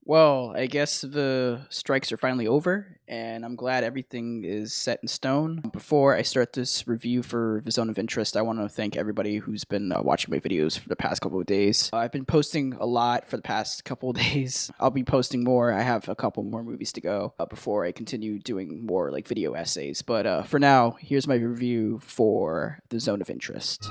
Well, I guess the strikes are finally over, and I'm glad everything is set in stone. Before I start this review for the Zone of Interest, I want to thank everybody who's been watching my videos for the past couple of days. I've been posting a lot for the past couple of days. I'll be posting more. I have a couple more movies to go before I continue doing more like video essays. But for now, here's my review for the Zone of Interest.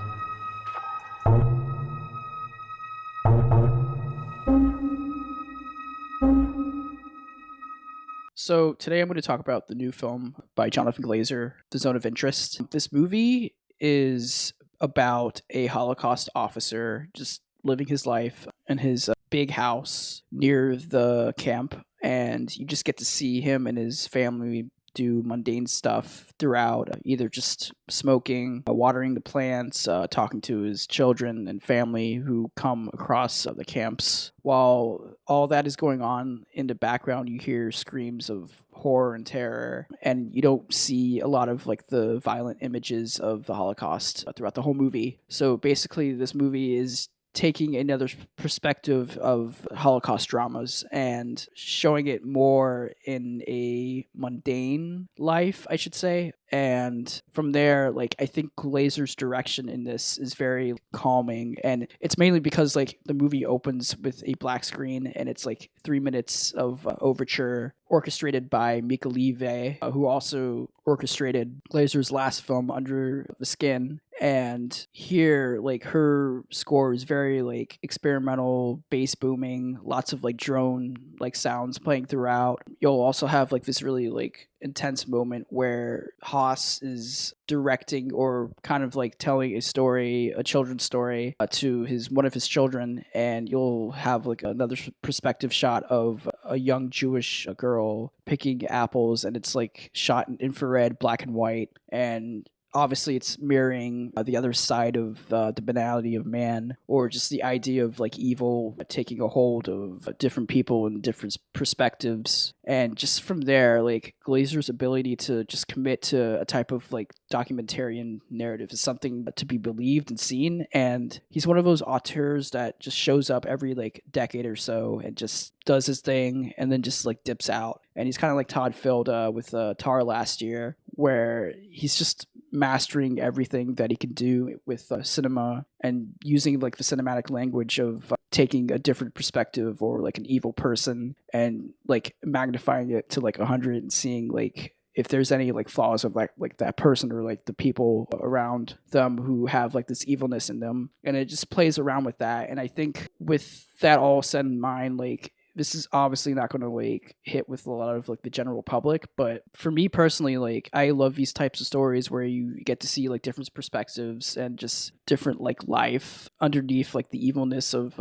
So today I'm going to talk about the new film by Jonathan Glazer, The Zone of Interest. This movie is about a Holocaust officer just living his life in his big house near the camp, and you just get to see him and his family do mundane stuff throughout, either just smoking, watering the plants, talking to his children and family who come across the camps. While all that is going on in the background, you hear screams of horror and terror, and you don't see a lot of like the violent images of the Holocaust throughout the whole movie. So basically, this movie is taking another perspective of Holocaust dramas and showing it more in a mundane life, I should say. And from there, like, I think Glazer's direction in this is very calming, and it's mainly because like the movie opens with a black screen and it's like 3 minutes of overture orchestrated by Mika Levy, who also orchestrated Glazer's last film, Under the Skin. And here, like, her score is very like experimental, bass booming, lots of like drone like sounds playing throughout. You'll also have like this really like intense moment where Haas is directing or kind of like telling a story, a children's story, to his one of his children, and you'll have like another perspective shot of a young Jewish girl picking apples, and it's like shot in infrared, black and white, and obviously it's mirroring the other side of the banality of man, or just the idea of like evil taking a hold of different people and different perspectives. And just from there, like Glazer's ability to just commit to a type of like documentarian narrative is something to be believed and seen. And he's one of those auteurs that just shows up every like decade or so and just does his thing and then just like dips out. And he's kind of like Todd Field with Tar last year, where he's just mastering everything that he can do with cinema and using like the cinematic language of taking a different perspective or like an evil person and like magnifying it to like 100 and seeing like if there's any like flaws of like that person or like the people around them who have like this evilness in them, and it just plays around with that. And I think with that all said in mind, like this is obviously not going to like hit with a lot of like the general public, but for me personally, like I love these types of stories where you get to see like different perspectives and just different like life underneath like the evilness of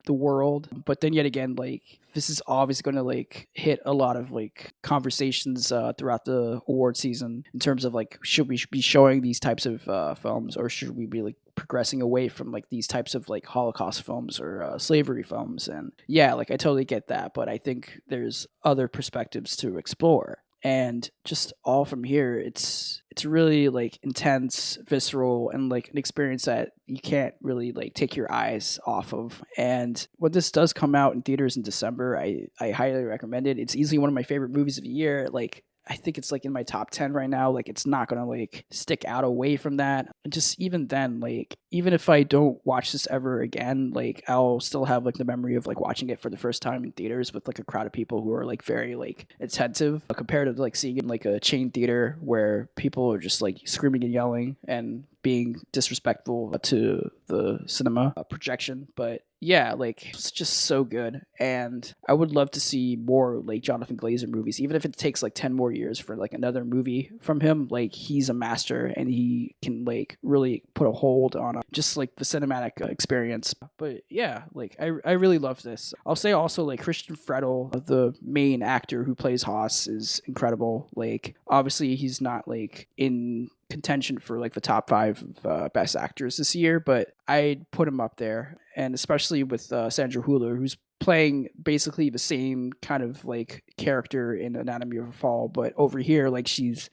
the world. But then yet again, like this is obviously going to like hit a lot of like conversations throughout the award season in terms of like should we be showing these types of films, or should we be like progressing away from like these types of like Holocaust films or slavery films. And yeah, like I totally get that, but I think there's other perspectives to explore. And just all from here, it's really like intense, visceral, and like an experience that you can't really like take your eyes off of. And when this does come out in theaters in December, I highly recommend it. It's easily one of my favorite movies of the year. Like I think it's like in my top 10 right now. Like it's not going to like stick out away from that. And just even then, like even if I don't watch this ever again, like I'll still have like the memory of like watching it for the first time in theaters with like a crowd of people who are like very like attentive, compared to like seeing it in like a chain theater where people are just like screaming and yelling and being disrespectful to the cinema projection. But yeah, like it's just so good, and I would love to see more like Jonathan Glazer movies, even if it takes like 10 more years for like another movie from him. Like he's a master, and he can like really put a hold on just like the cinematic experience. But yeah, like I really love this. I'll say also like Christian Fredel, the main actor who plays Haas, is incredible. Like obviously he's not like in contention for like the top 5 of best actors this year, but I'd put him up there. And especially with Sandra Hüller, who's playing basically the same kind of like character in Anatomy of a Fall, but over here like she's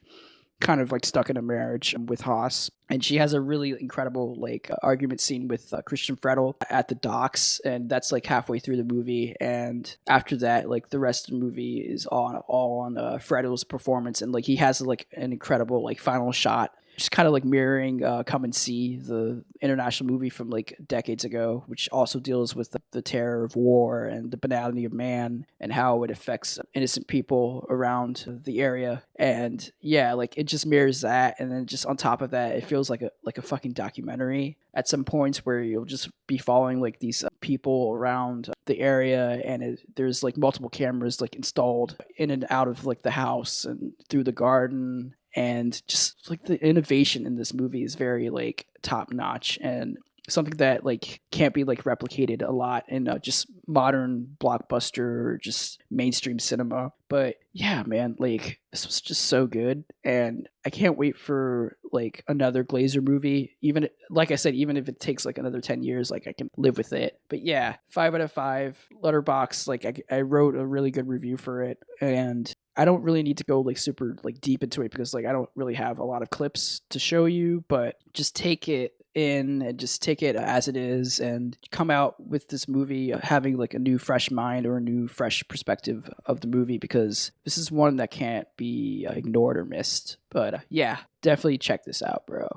kind of like stuck in a marriage with Haas. And she has a really incredible like argument scene with Christian Fredel at the docks, and that's like halfway through the movie. And after that, like the rest of the movie is all on Fredel's performance, and like he has like an incredible like final shot, just kind of like mirroring Come and See, the international movie from like decades ago, which also deals with the terror of war and the banality of man and how it affects innocent people around the area. And yeah, like it just mirrors that, and then just on top of that, it feels like a fucking documentary at some points where you'll just be following like these people around the area, and there's like multiple cameras like installed in and out of like the house and through the garden, and just like the innovation in this movie is very like top notch, and something that like can't be like replicated a lot in just modern blockbuster or just mainstream cinema. But yeah, man, like this was just so good, and I can't wait for like another Glazer movie. Even like I said, even if it takes like another 10 years, like I can live with it. But yeah, 5 out of 5. Letterbox, like I wrote a really good review for it, and I don't really need to go like super like deep into it because like I don't really have a lot of clips to show you, but just take it in and just take it as it is and come out with this movie having like a new fresh mind or a new fresh perspective of the movie, because this is one that can't be ignored or missed. But yeah, definitely check this out, bro.